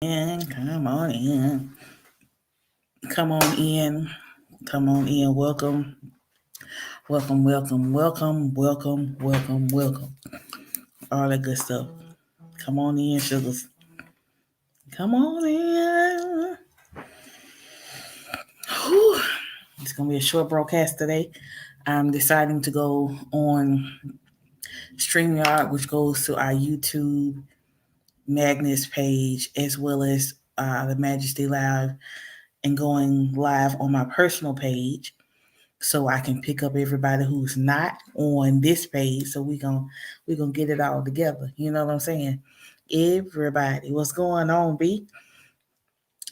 in, come on in, come on in, come on in. Welcome, welcome, welcome, welcome, welcome, welcome, welcome. All that good stuff. Come on in, sugars. Come on in. Whew. It's gonna be a short broadcast today. I'm deciding to go on StreamYard, which goes to our YouTube Magnus page as well as the Majesty Live, and going live on my personal page so I can pick up everybody who's not on this page. So we gonna get it all together. You know what I'm saying? Everybody, what's going on, B?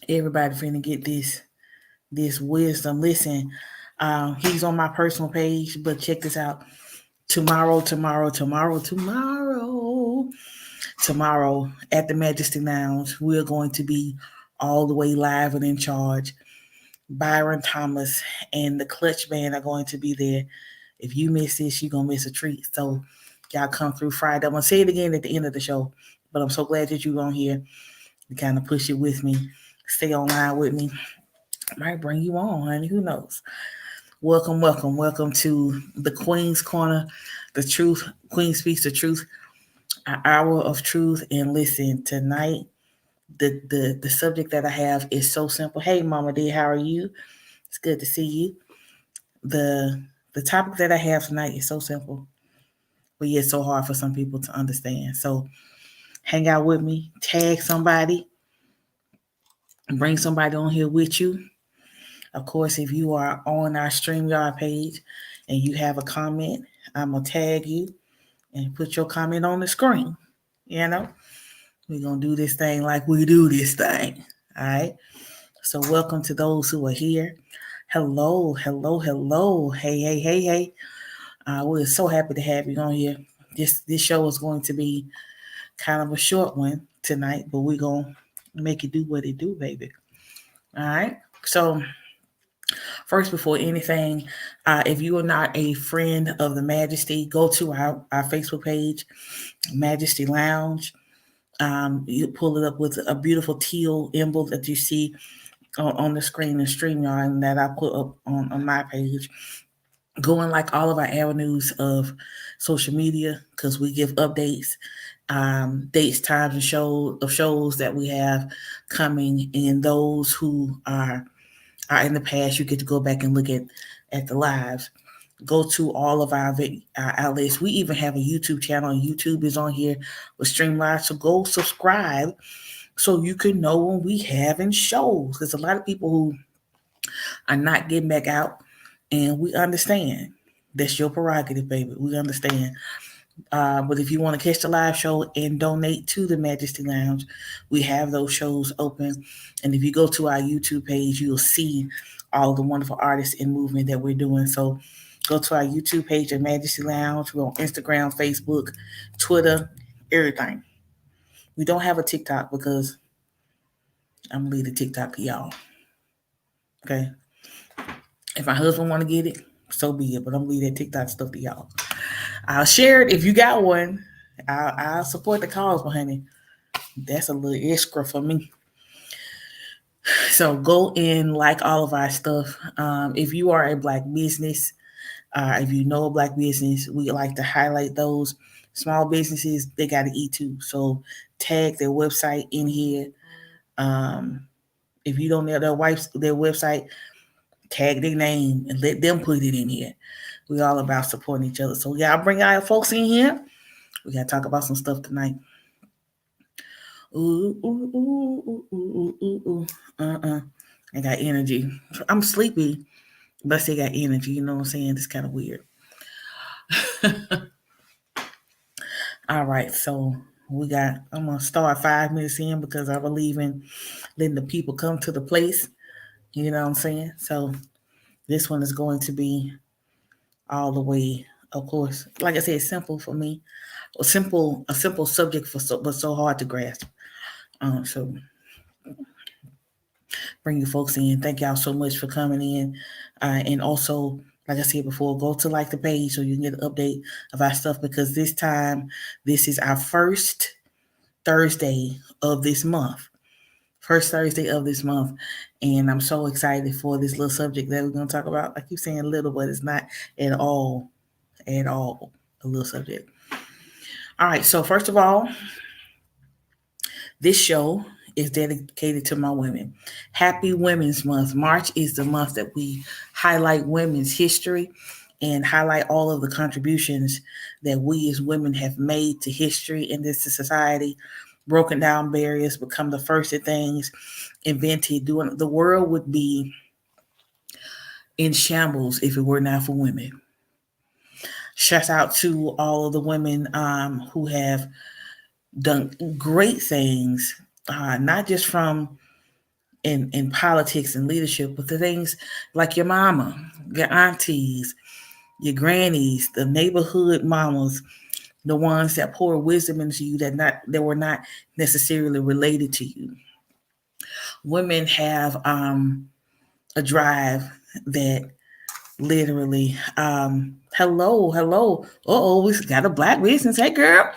Everybody finna get this wisdom. Listen, he's on my personal page, but check this out. Tomorrow at the Majesty Lounge, we're going to be all the way live and in charge. Byron Thomas and the Clutch Band are going to be there. If you miss this, you're going to miss a treat. So y'all come through Friday. I'm going to say it again at the end of the show, but I'm so glad that you're on here to kind of push it with me. Stay online with me. I might bring you on, honey. Who knows? Welcome, welcome, welcome to the Queen's Corner, the truth. Queen speaks the truth, an hour of truth. And listen, tonight, the subject that I have is so simple. Hey, Mama D, how are you? It's good to see you. The the topic that I have tonight is so simple, but yet so hard for some people to understand. So hang out with me, tag somebody, bring somebody on here with you. Of course, if you are on our StreamYard page and you have a comment, I'm gonna tag you and put your comment on the screen. You know, we're gonna do this thing like we do this thing. All right. So welcome to those who are here. Hello, hello, hello. Hey, hey, hey, hey. We're so happy to have you on here. This show is going to be kind of a short one tonight, but we're gonna make it do what it do, baby. All right. So first, before anything, if you are not a friend of the Majesty, go to our Facebook page, Majesty Lounge. You pull it up with a beautiful teal emblem that you see on the screen in StreamYard that I put up on my page. Go in like all of our avenues of social media because we give updates, dates, times, and shows that we have coming. And those who are in the past, you get to go back and look at the lives. Go to all of our outlets. We even have a YouTube channel, and YouTube is on here with Stream Live. So go subscribe so you can know when we having shows. There's a lot of people who are not getting back out, and we understand. That's your prerogative, baby. We understand. But if you want to catch the live show and donate to the Majesty Lounge, we have those shows open. And if you go to our YouTube page, you'll see all the wonderful artists and movement that we're doing. So go to our YouTube page at Majesty Lounge. We're on Instagram, Facebook, Twitter, everything. We don't have a TikTok because I'm gonna leave the TikTok to y'all. Okay. If my husband want to get it, so be it. But I'm gonna leave that TikTok stuff to y'all. I'll share it if you got one. I'll support the cause, but honey, that's a little extra for me. So go in like all of our stuff. If you are a black business, if you know a black business, we like to highlight those small businesses. They got to eat too. So tag their website in here. Um, if you don't know their website, tag their name and let them put it in here. We all about supporting each other. So yeah, I'll bring our folks in here. We gotta talk about some stuff tonight. Ooh, ooh, ooh, ooh, ooh, ooh, ooh. I got energy. I'm sleepy, but I still got energy. You know what I'm saying? It's kind of weird. All right, so I'm gonna start 5 minutes in because I believe in letting the people come to the place. You know what I'm saying? So this one is going to be all the way, of course. Like I said, simple for me. A simple subject but so hard to grasp. So bring you folks in. Thank y'all so much for coming in. And also, like I said before, go to like the page so you can get an update of our stuff because this is our first Thursday of this month. first Thursday of this month. And I'm so excited for this little subject that we're going to talk about. I keep saying little, but it's not at all a little subject. All right. So, first of all, this show is dedicated to my women. Happy Women's Month. March is the month that we highlight women's history and highlight all of the contributions that we as women have made to history in this society, broken down barriers, become the first of things invented. Doing the world would be in shambles if it were not for women. Shout out to all of the women who have done great things, not just from in politics and leadership, but the things like your mama, your aunties, your grannies, the neighborhood mamas, the ones that pour wisdom into you that were not necessarily related to you. Women have a drive that literally, hello. We got a black business. Hey, girl,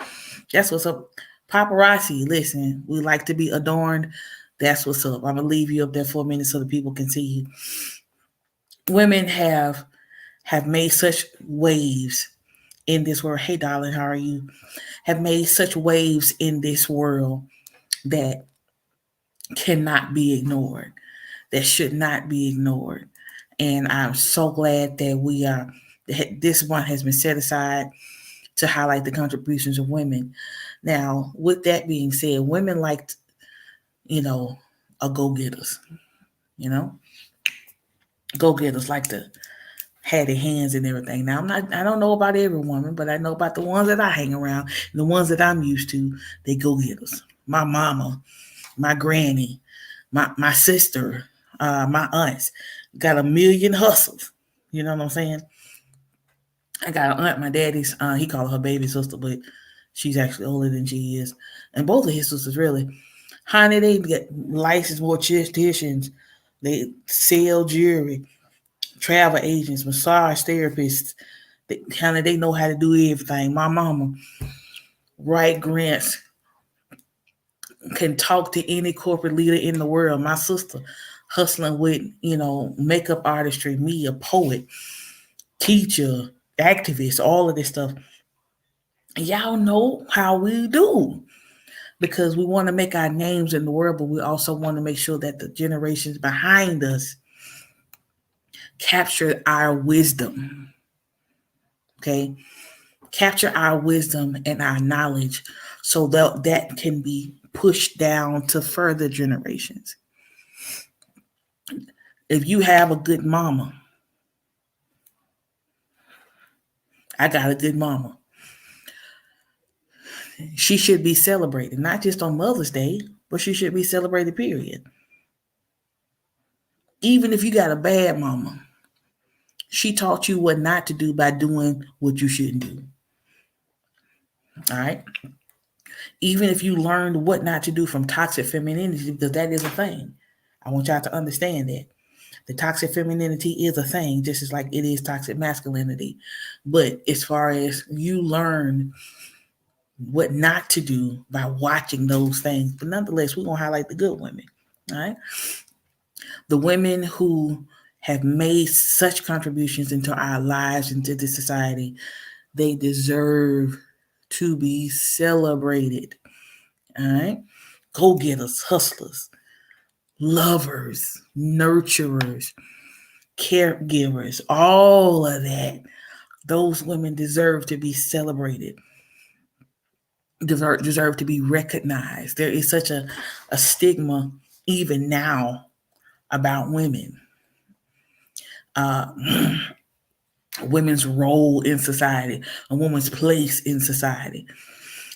that's what's up. Paparazzi, listen, we like to be adorned. That's what's up. I'm gonna leave you up there for a minute so the people can see you. Women have made such waves in this world. Hey, darling, how are you? Have made such waves in this world that cannot be ignored, that should not be ignored. And I'm so glad that we are, this one has been set aside to highlight the contributions of women. Now, with that being said, women like, a go-getters, go-getters like to have their hands and everything. Now, I don't know about every woman, but I know about the ones that I hang around, the ones that I'm used to, they go-getters. My mama, my granny, my sister, my aunts got a million hustles. You know what I'm saying? I got an aunt, my daddy's, he called her baby sister, but she's actually older than she is. And both of his sisters, really. Honey, they get licensed morticians. They sell jewelry, travel agents, massage therapists. They know how to do everything. My mama write grants, can talk to any corporate leader in the world. My sister hustling with, makeup artistry, me, a poet, teacher, activist, all of this stuff. Y'all know how we do, because we want to make our names in the world, but we also want to make sure that the generations behind us capture our wisdom. Okay? Capture our wisdom and our knowledge so that can be pushed down to further generations. If you have a good mama, I got a good mama. She should be celebrated, not just on Mother's Day, but she should be celebrated, period. Even if you got a bad mama, she taught you what not to do by doing what you shouldn't do. All right? Even if you learned what not to do from toxic femininity, because that is a thing. I want y'all to understand that. The toxic femininity is a thing, just as like it is toxic masculinity. But as far as you learn what not to do by watching those things, but nonetheless, we're going to highlight the good women. All right? The women who have made such contributions into our lives, into this society, they deserve to be celebrated. All right? Go-getters, hustlers, lovers, nurturers, caregivers, all of that. Those women deserve to be celebrated, deserve to be recognized. There is such a stigma even now about women. Women's role in society, a woman's place in society.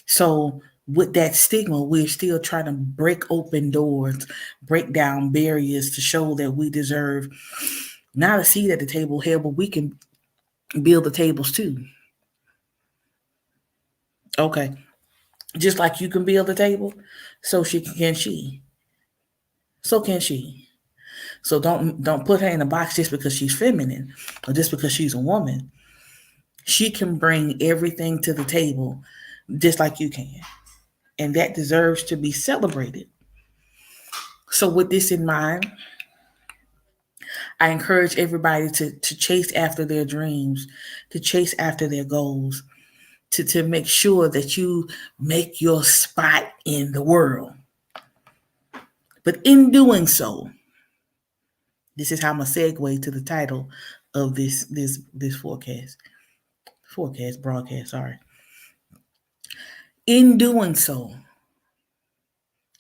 So with that stigma, we're still trying to break open doors, break down barriers to show that we deserve not a seat at the table here, but we can build the tables too. Okay. Just like you can build the table, so can she. So can she. So don't put her in a box just because she's feminine or just because she's a woman. She can bring everything to the table just like you can. And that deserves to be celebrated. So with this in mind, I encourage everybody to chase after their dreams, to chase after their goals, to make sure that you make your spot in the world. But in doing so, this is how I'm gonna segue to the title of this broadcast. Sorry. In doing so,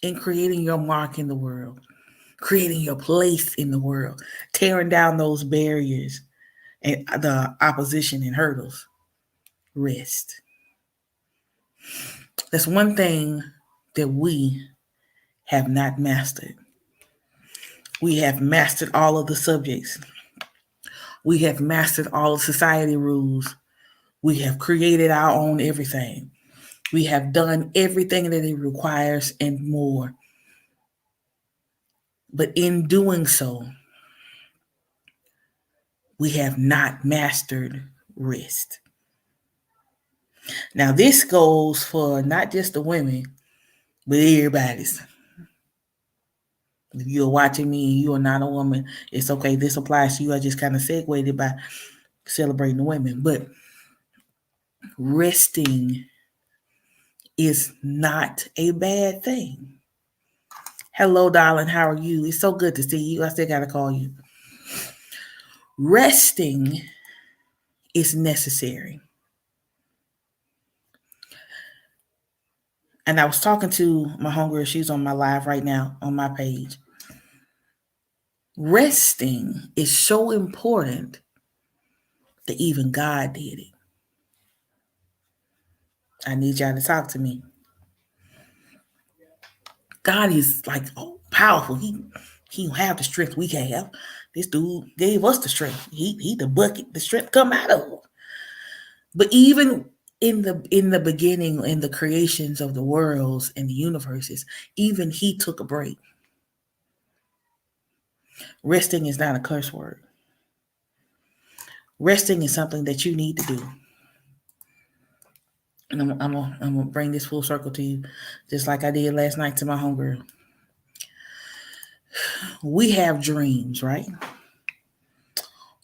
in creating your mark in the world, creating your place in the world, tearing down those barriers and the opposition and hurdles, rest. That's one thing that we have not mastered. We have mastered all of the subjects. We have mastered all of society rules. We have created our own everything. We have done everything that it requires and more. But in doing so, we have not mastered rest. Now, this goes for not just the women, but everybody's. If you're watching me and you are not a woman, it's okay. This applies to you. I just kind of segued it by celebrating the women. But resting is not a bad thing. Hello, darling. How are you? It's so good to see you. I still got to call you. Resting is necessary. And I was talking to my homegirl. She's on my live right now on my page. Resting is so important that even God did it. I need y'all to talk to me. God is like powerful. He don't have the strength we have. This dude gave us the strength. He the bucket, the strength come out of. But even in the beginning, in the creations of the worlds and the universes, even he took a break. Resting is not a curse word. Resting is something that you need to do. And I'm gonna bring this full circle to you, just like I did last night to my homegirl. We have dreams, right?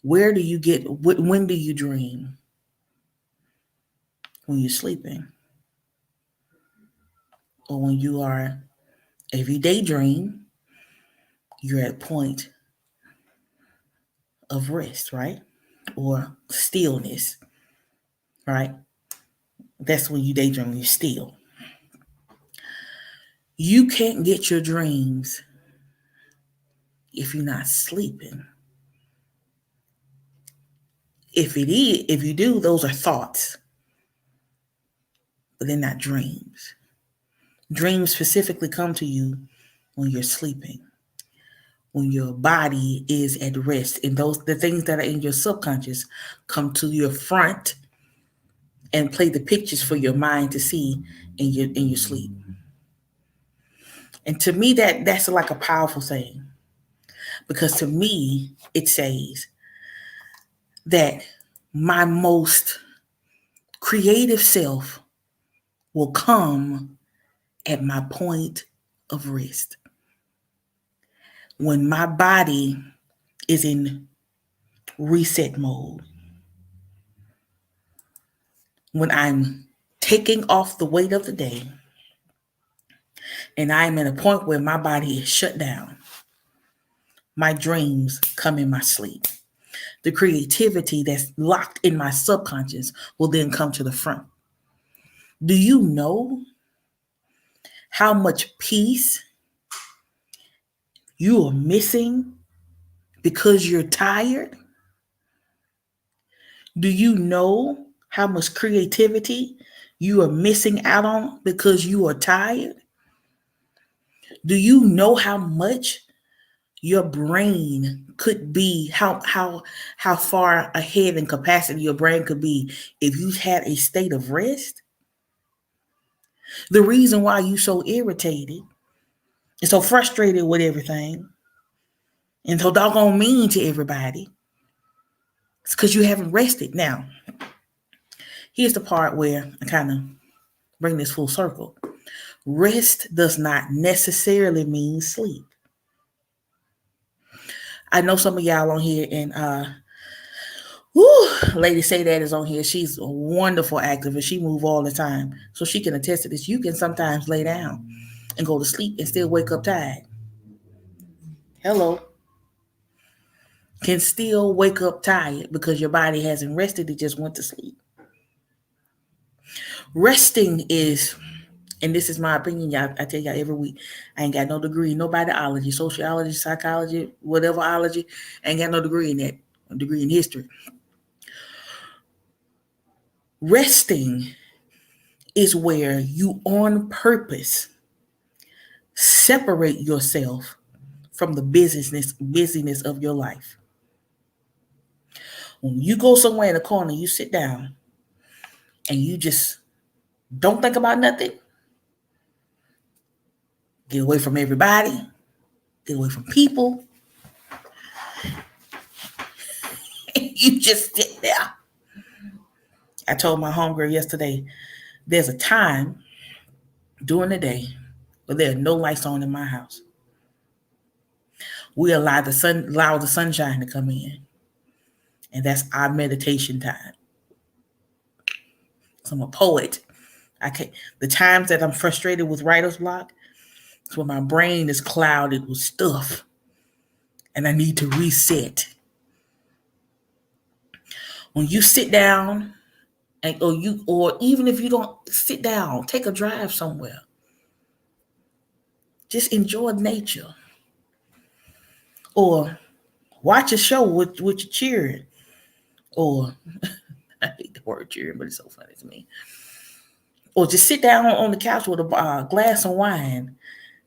When do you dream? When you're sleeping. Or when you are, if you daydream, you're at a point of rest, right? Or stillness, right? That's when you daydream, you're still. You can't get your dreams if you're not sleeping. If you do, those are thoughts, but they're not dreams. Dreams specifically come to you when you're sleeping, when your body is at rest, and the things that are in your subconscious come to your front and play the pictures for your mind to see in your sleep. And to me, that's like a powerful thing, because to me it says that my most creative self will come at my point of rest. When my body is in reset mode. When I'm taking off the weight of the day and I'm at a point where my body is shut down, my dreams come in my sleep. The creativity that's locked in my subconscious will then come to the front. Do you know how much peace you are missing because you're tired? Do you know how much creativity you are missing out on because you are tired? Do you know how much your brain could be, how far ahead in capacity your brain could be if you had a state of rest? The reason why you so irritated and so frustrated with everything and so doggone mean to everybody, it's because you haven't rested. Now, here's the part where I kind of bring this full circle. Rest does not necessarily mean sleep. I know some of y'all on here, and Lady Say That is on here. She's a wonderful activist. She move all the time, so she can attest to this. You can sometimes lay down and go to sleep and still wake up tired. Hello. Can still wake up tired because your body hasn't rested. It just went to sleep. Resting is, and this is my opinion, y'all, I tell y'all every week, I ain't got no degree, no biology, sociology, psychology, whateverology. I ain't got no degree in that. A degree in history. Resting is where you on purpose separate yourself from the busyness of your life. When you go somewhere in a corner, you sit down and you just don't think about nothing. Get away from everybody. Get away from people. You just sit there. I told my homegirl yesterday, there's a time during the day where there are no lights on in my house. We allow the sunshine to come in. And that's our meditation time. So I'm a poet. The times that I'm frustrated with writer's block, it's when my brain is clouded with stuff and I need to reset. When you sit down, or even if you don't sit down, take a drive somewhere. Just enjoy nature. Or watch a show with your cheering. Or I hate the word cheering, but it's so funny to me. Or just sit down on the couch with a glass of wine.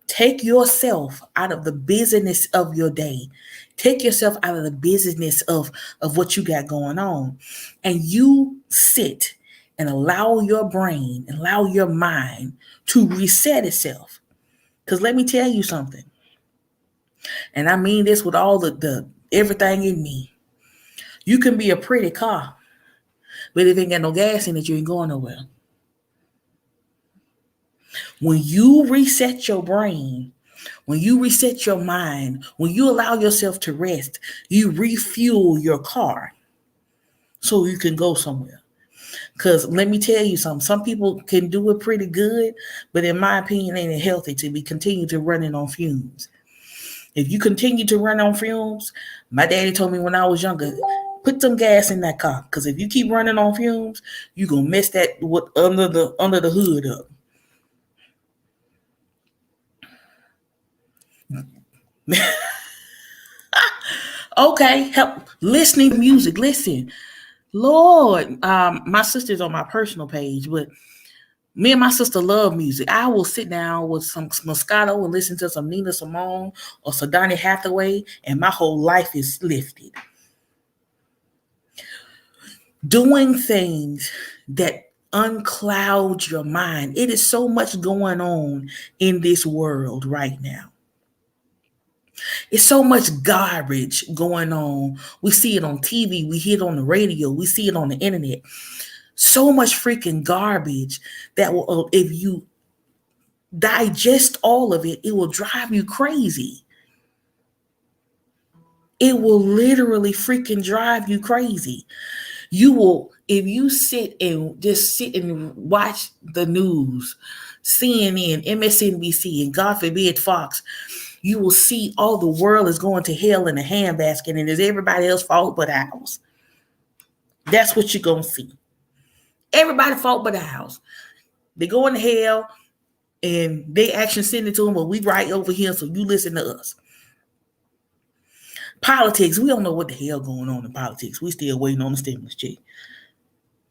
Take yourself out of the busyness of your day. Take yourself out of the busyness of what you got going on. And you sit and allow your brain, allow your mind to reset itself. Because let me tell you something. And I mean this with all the everything in me. You can be a pretty car, but if it ain't got no gas in it, you ain't going nowhere. When you reset your brain, when you reset your mind, when you allow yourself to rest, you refuel your car so you can go somewhere. Because let me tell you something, some people can do it pretty good, but in my opinion, ain't it healthy to be continue to running on fumes. If you continue to run on fumes, my daddy told me when I was younger, put some gas in that car. Because if you keep running on fumes, you're going to mess that under the hood up. Okay, help listening to music. Listen, Lord, my sister's on my personal page, but me and my sister love music. I will sit down with some Moscato and listen to some Nina Simone or Donny Hathaway, and my whole life is lifted. Doing things that uncloud your mind. It is so much going on in this world right now. It's so much garbage going on. We see it on TV. We hear it on the radio. We see it on the internet. So much freaking garbage that will, if you digest all of it, it will drive you crazy. It will literally freaking drive you crazy. You will, if you sit and watch the news, CNN, MSNBC, and God forbid Fox, you will see all the world is going to hell in a handbasket and it's everybody else's fault but ours. That's what you're going to see. Everybody's fault but ours. They go into hell and they actually send it to them, but we right over here, so you listen to us. Politics, we don't know what the hell going on in politics. We still waiting on the stimulus check.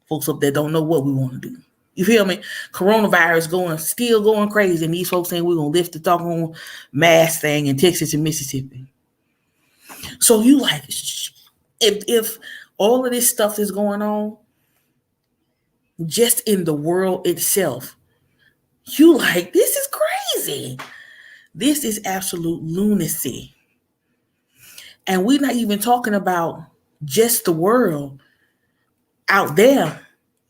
Folks up there don't know what we want to do. You feel me? Coronavirus still going crazy, and these folks saying we're going to lift the doggone mask thing in Texas and Mississippi. So you like, if all of this stuff is going on just in the world itself, you like, this is crazy. This is absolute lunacy. And we're not even talking about just the world out there,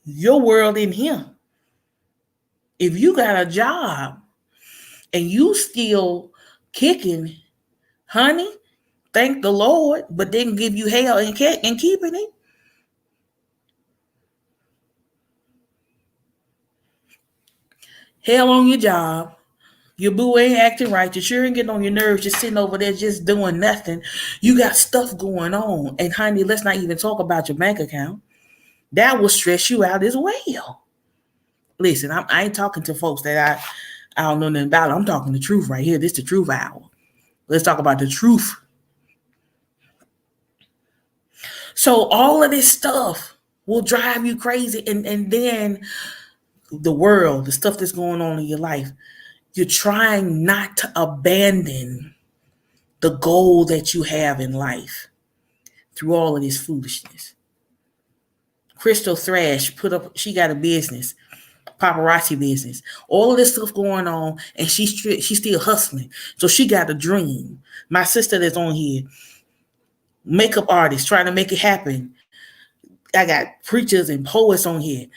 your world in here. If you got a job and you still kicking, honey, thank the Lord, but they can give you hell and keeping it. Hell on your job. Your boo ain't acting right. Your children getting on your nerves, just sitting over there, just doing nothing. You got stuff going on. And honey, let's not even talk about your bank account. That will stress you out as well. Listen, I ain't talking to folks that I don't know nothing about. I'm talking the truth right here. This is the truth hour. Let's talk about the truth. So all of this stuff will drive you crazy. And then the world, the stuff that's going on in your life, you're trying not to abandon the goal that you have in life through all of this foolishness. Crystal Thrash she got a business, paparazzi business, all of this stuff going on, and she's still hustling. So she got a dream. My sister that's on here, makeup artist, trying to make it happen. I got preachers and poets on here.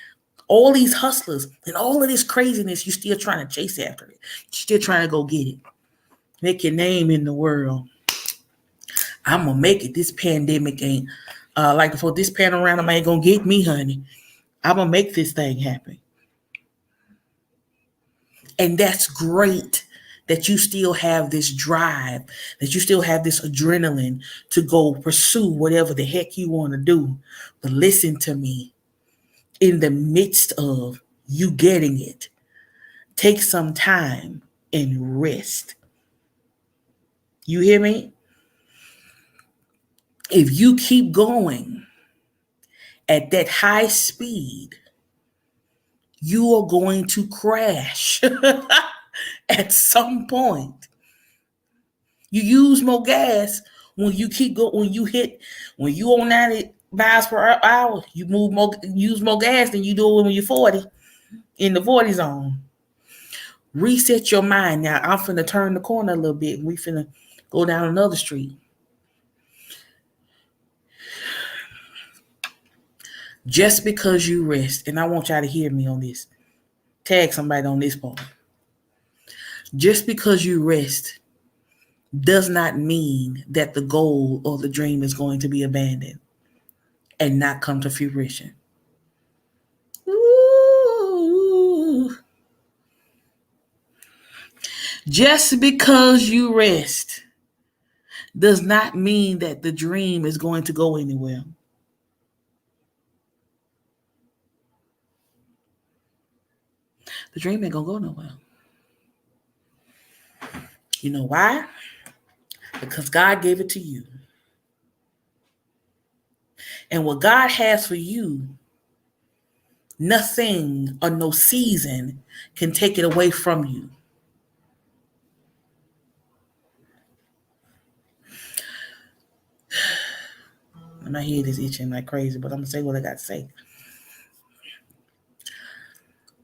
All these hustlers and all of this craziness, you still trying to chase after it. You're still trying to go get it. Make your name in the world. I'm going to make it. This pandemic ain't, like before, this panorama ain't going to get me, honey. I'm going to make this thing happen. And that's great that you still have this drive, that you still have this adrenaline to go pursue whatever the heck you want to do. But listen to me. In the midst of you getting it, take some time and rest. You hear me? If you keep going at that high speed, you are going to crash at some point. You use more gas when you keep going, when you on 90 miles per hour, you use more gas than you do when you're 40, in the 40 zone. Reset your mind. Now, I'm finna turn the corner a little bit. We finna go down another street. Just because you rest, and I want y'all to hear me on this. Tag somebody on this part. Just because you rest does not mean that the goal or the dream is going to be abandoned and not come to fruition. Ooh. Just because you rest does not mean that the dream is going to go anywhere. The dream ain't gonna go nowhere. You know why? Because God gave it to you. And what God has for you, nothing or no season can take it away from you. My head is itching like crazy, but I'm going to say what I got to say.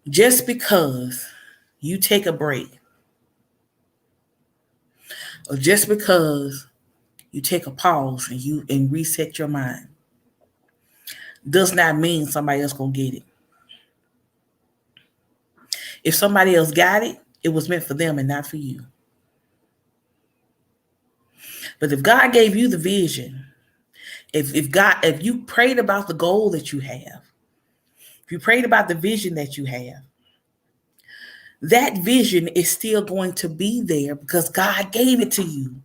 Just because you take a break, or just because you take a pause and reset your mind, does not mean somebody else gonna get it. If somebody else got it, it was meant for them and not for you. But if God gave you the vision, if you prayed about the goal that you have, if you prayed about the vision that you have, that vision is still going to be there because God gave it to you.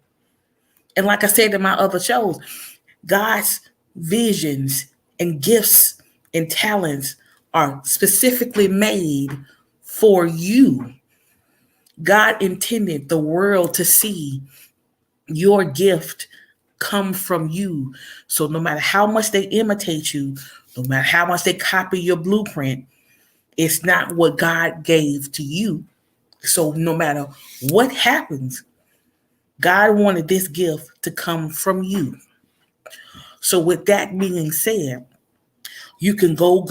And like I said in my other shows, God's visions and gifts and talents are specifically made for you. God intended the world to see your gift come from you. So no matter how much they imitate you, no matter how much they copy your blueprint, it's not what God gave to you. So no matter what happens, God wanted this gift to come from you. So with that being said, you can go,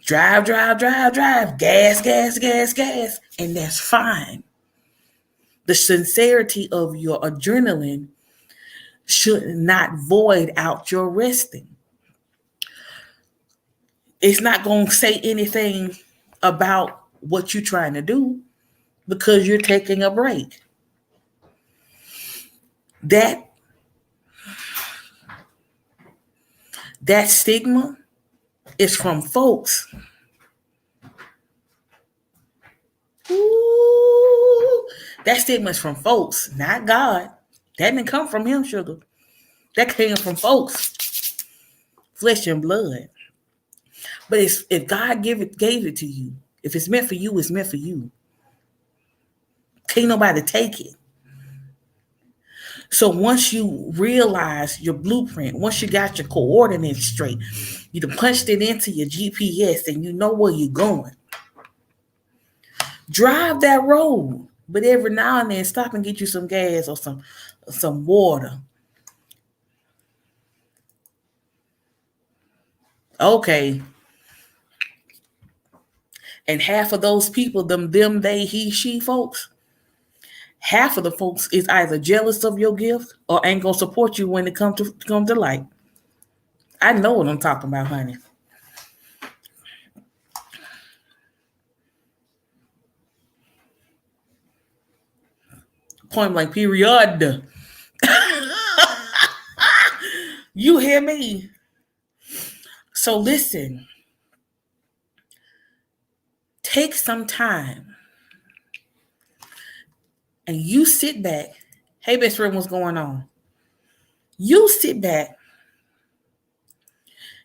drive, gas, and that's fine. The sincerity of your adrenaline should not void out your resting. It's not going to say anything about what you're trying to do because you're taking a break. That That stigma is from folks. Ooh, that stigma is from folks, not God. That didn't come from him, sugar. That came from folks, flesh and blood. But if God gave it to you, if it's meant for you, it's meant for you. Can't nobody take it. So once you realize your blueprint, once you got your coordinates straight, you punched it into your GPS and you know where you're going. Drive that road, but every now and then stop and get you some gas or some water. Okay. And half of those people, them, they, he, she folks, half of the folks is either jealous of your gift or ain't gonna support you when it come to light. I know what I'm talking about, honey. Point blank, period. You hear me? So listen, take some time and you sit back. Hey, best friend, what's going on? You sit back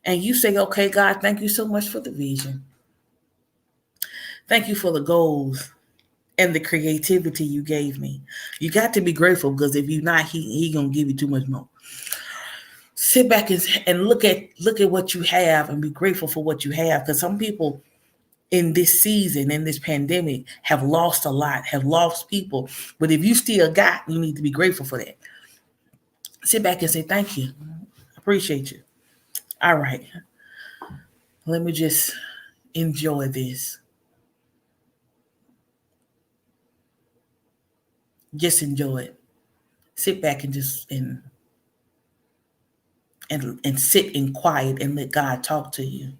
and you say, okay, God, thank you so much for the vision. Thank you for the goals and the creativity you gave me. You got to be grateful, because if you're not, he gonna give you too much more. Sit back and look at what you have and be grateful for what you have, because some people in this season, in this pandemic, have lost a lot, have lost people. But if you still got, you need to be grateful for that. Sit back and say, thank you. Appreciate you. All right. Let me just enjoy this. Just enjoy it. Sit back and just and sit in quiet and let God talk to you.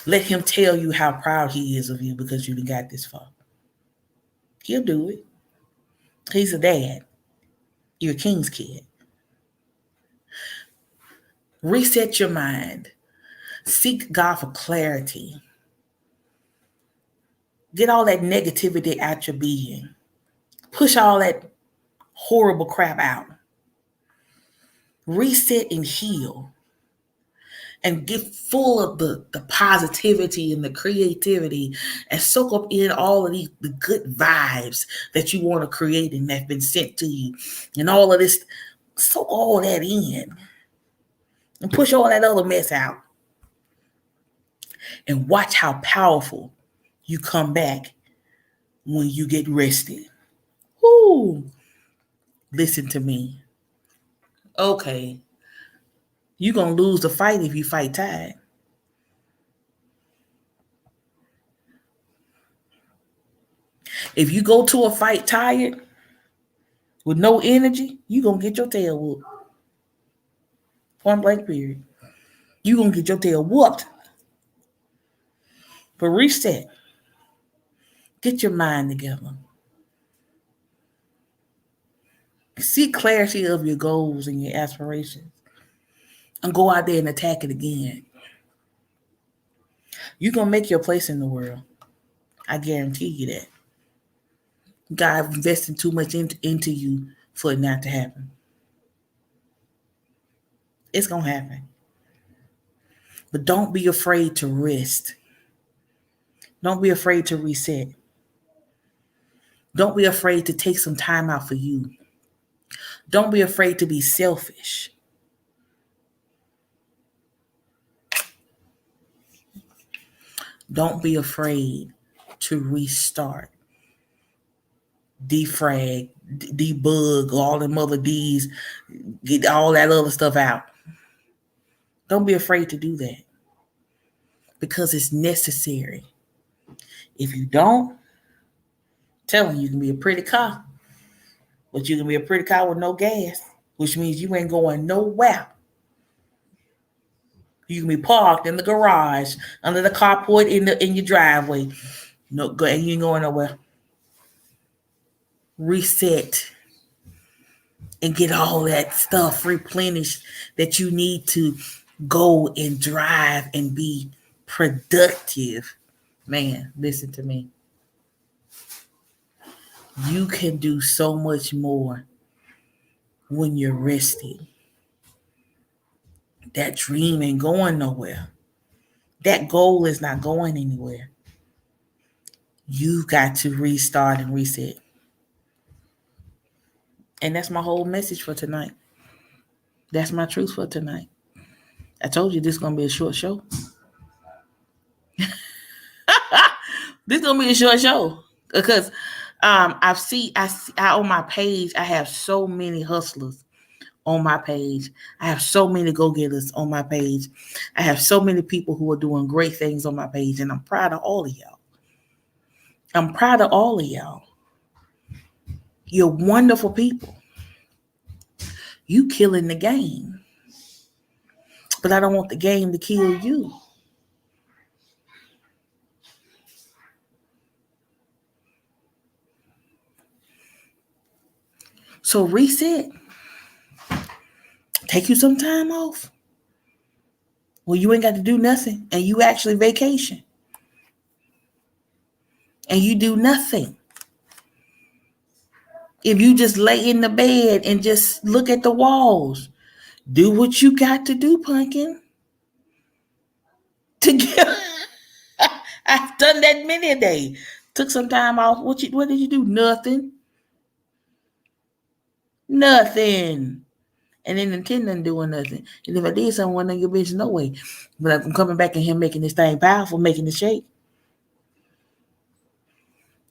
Let him tell you how proud he is of you because you got this far. He'll do it. He's a dad. You're a king's kid. Reset your mind. Seek God for clarity. Get all that negativity out your being. Push all that horrible crap out. Reset and heal. And get full of the positivity and the creativity, and soak up in all of the good vibes that you want to create and that's been sent to you. And all of this, soak all that in. And push all that other mess out. And watch how powerful you come back when you get rested. Whoo! Listen to me. Okay. You're going to lose the fight if you fight tired. If you go to a fight tired with no energy, you're going to get your tail whooped. Point blank period. You're going to get your tail whooped. But reset. Get your mind together. See clarity of your goals and your aspirations. And go out there and attack it again. You're going to make your place in the world. I guarantee you that. God invested too much into you for it not to happen. It's going to happen. But don't be afraid to rest. Don't be afraid to reset. Don't be afraid to take some time out for you. Don't be afraid to be selfish. Don't be afraid to restart. Defrag, debug, all them other D's, get all that other stuff out. Don't be afraid to do that, because it's necessary. If you don't, I'm telling you can be a pretty car, but you can be a pretty car with no gas, which means you ain't going nowhere. You can be parked in the garage, under the carport, in your driveway. No, and you ain't going nowhere. Reset. and get all that stuff replenished that you need to go and drive and be productive. Man, listen to me. You can do so much more when you're resting. That dream ain't going nowhere. That goal is not going anywhere. You've got to restart and reset. And that's my whole message for tonight. That's my truth for tonight. I told you this is going to be a short show. This is going to be a short show. Because I see on my page, I have so many hustlers on my page. I have so many go-getters on my page. I have so many people who are doing great things on my page. And I'm proud of all of y'all. I'm proud of all of y'all. You're wonderful people. You killing the game. But I don't want the game to kill you. So reset. Take you some time off. Well, you ain't got to do nothing. And you actually vacation. And you do nothing. If you just lay in the bed and just look at the walls, do what you got to do, pumpkin. To get, I've done that many a day. Took some time off. What did you do? Nothing. Nothing. And then intend on doing nothing. And if I did something, one of your bitch, no way. But I'm coming back in here making this thing powerful, making it shake.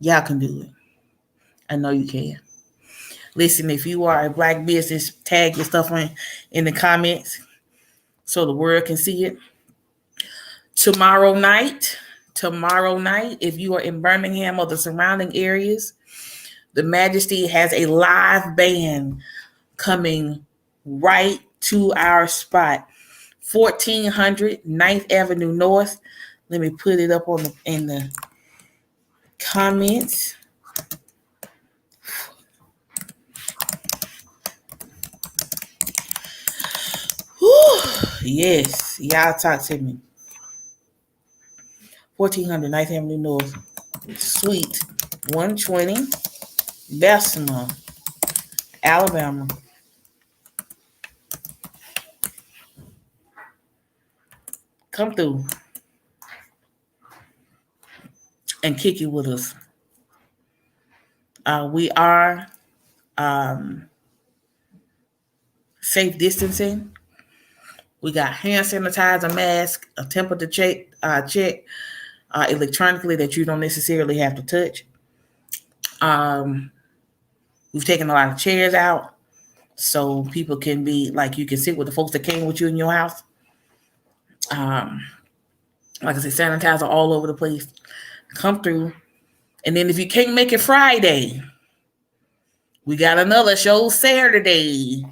Y'all can do it. I know you can. Listen, if you are a black business, tag your stuff in the comments so the world can see it. Tomorrow night, if you are in Birmingham or the surrounding areas, the Majesty has a live band coming right to our spot, 1400 9th Avenue North. Let me put it up in the comments. Whew, yes, y'all talk to me. 1400 9th Avenue North, Suite 120, Bessemer, Alabama. Come through and kick it with us. We are safe distancing. We got hand sanitizer, mask, a temperature check electronically that you don't necessarily have to touch. We've taken a lot of chairs out so people can be like, you can sit with the folks that came with you in your house. Like I said, sanitizer all over the place. Come through. And then if you can't make it Friday, we got another show Saturday.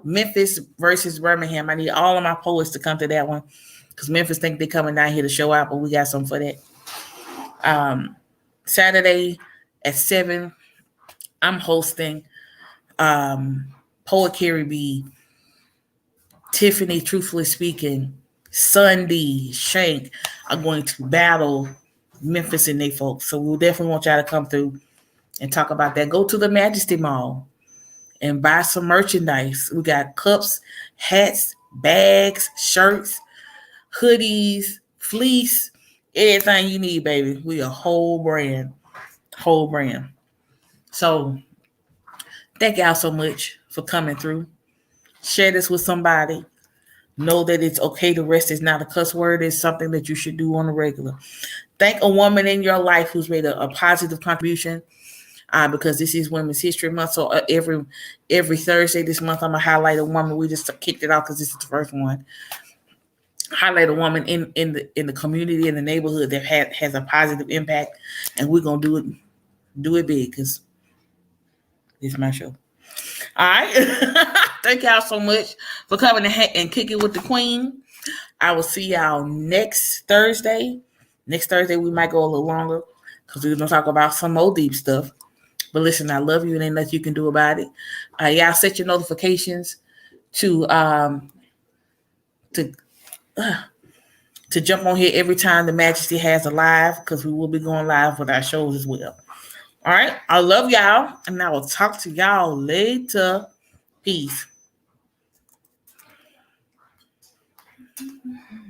Memphis versus Birmingham. I need all of my poets to come to that one because Memphis think they're coming down here to show out, but we got something for that. Saturday at 7, I'm hosting Poet Carrie B, Tiffany, Truthfully Speaking, Sunday, Shank are going to battle Memphis and they folks. So we'll definitely want y'all to come through and talk about that. Go to the Majesty Mall and buy some merchandise. We got cups, hats, bags, shirts, hoodies, fleece, everything you need, baby. We a whole brand. So thank y'all so much for coming through. Share this with somebody. Know that it's okay to rest is not a cuss word. It's something that you should do on a regular. Thank a woman in your life who's made a positive contribution. Because this is Women's History Month. So every Thursday this month, I'm going to highlight a woman. We just kicked it off because this is the first one. Highlight a woman in the community, in the neighborhood that has a positive impact. And we're going to do it big because it's my show. All right. Thank y'all so much for coming and kick it with the queen. I will see y'all next Thursday. Next Thursday, we might go a little longer because we're going to talk about some more deep stuff. But listen, I love you and ain't nothing you can do about it. Y'all set your notifications to to to jump on here every time the Majesty has a live, because we will be going live with our shows as well. All right. I love y'all, and I will talk to y'all later. Peace.